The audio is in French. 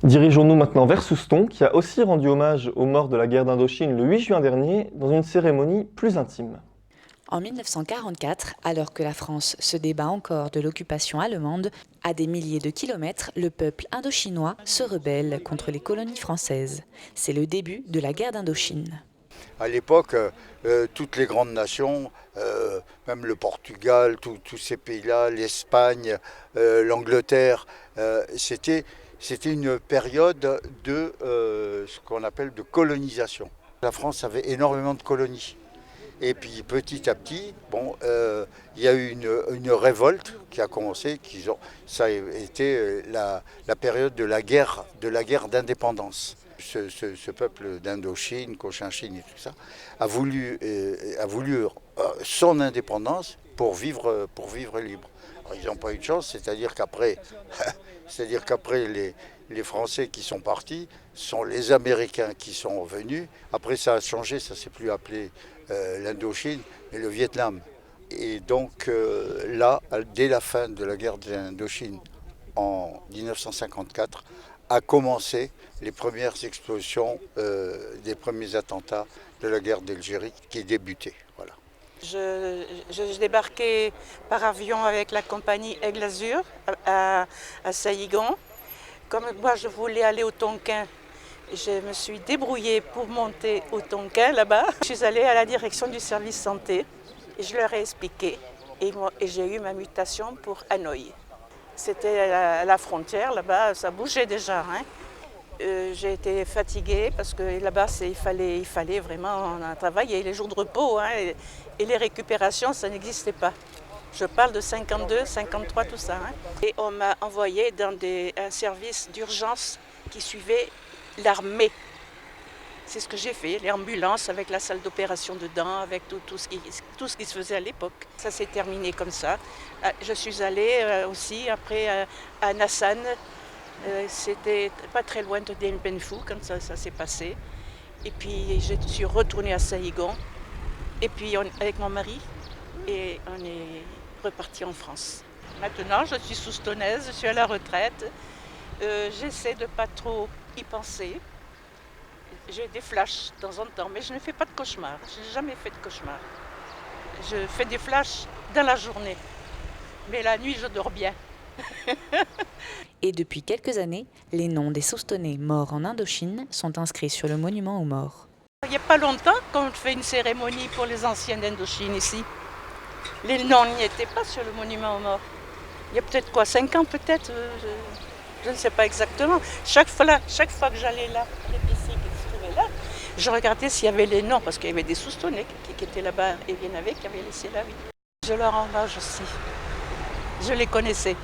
Dirigeons-nous maintenant vers Souston, qui a aussi rendu hommage aux morts de la guerre d'Indochine le 8 juin dernier, dans une cérémonie plus intime. En 1944, alors que la France se débat encore de l'occupation allemande, à des milliers de kilomètres, le peuple indochinois se rebelle contre les colonies françaises. C'est le début de la guerre d'Indochine. À l'époque, toutes les grandes nations, même le Portugal, tous ces pays-là, l'Espagne, l'Angleterre, c'était une période de ce qu'on appelle de colonisation. La France avait énormément de colonies. Et puis petit à petit, il y a eu une révolte qui a commencé. Ça a été la période de la guerre d'indépendance. Ce peuple d'Indochine, Cochinchine et tout ça, a voulu son indépendance pour vivre libre. Alors, ils n'ont pas eu de chance, c'est-à-dire qu'après les Français qui sont partis, sont les Américains qui sont venus. Après ça a changé, ça ne s'est plus appelé l'Indochine, mais le Vietnam. Et donc là, dès la fin de la guerre d'Indochine en 1954, a commencé les premières explosions, des premiers attentats de la guerre d'Algérie qui débutaient. Voilà. Je débarquais par avion avec la compagnie Aigle Azur à Saïgon. Comme moi je voulais aller au Tonkin, je me suis débrouillée pour monter au Tonkin là-bas. Je suis allée à la direction du service santé et je leur ai expliqué. Et j'ai eu ma mutation pour Hanoï. C'était à la frontière, là-bas, ça bougeait déjà. Hein. J'ai été fatiguée parce que là-bas, il fallait vraiment travailler. Les jours de repos et les récupérations, ça n'existait pas. Je parle de 52, 53, tout ça. Hein. Et on m'a envoyé dans un service d'urgence qui suivait l'armée. C'est ce que j'ai fait, les ambulances avec la salle d'opération dedans, avec tout ce qui se faisait à l'époque. Ça s'est terminé comme ça. Je suis allée aussi après à Nassan. C'était pas très loin de Dien Bien Phu quand ça s'est passé. Et puis je suis retournée à Saïgon. Et puis avec mon mari, et on est reparti en France. Maintenant, je suis soustonnaise, je suis à la retraite. J'essaie de pas trop y penser. J'ai des flashs de temps en temps, mais je ne fais pas de cauchemars. Je n'ai jamais fait de cauchemars. Je fais des flashs dans la journée, mais la nuit, je dors bien. Et depuis quelques années, les noms des Soustonnais morts en Indochine sont inscrits sur le monument aux morts. Il n'y a pas longtemps qu'on fait une cérémonie pour les anciens d'Indochine ici. Les noms n'y étaient pas sur le monument aux morts. Il y a peut-être 5 ans peut-être, je ne sais pas exactement. Chaque fois que j'allais là, l'épicier qui se trouvait là, je regardais s'il y avait les noms, parce qu'il y avait des Soustonnais qui étaient là-bas et bien avec, qui avaient laissé la vie. Je leur rends hommage aussi. Je les connaissais.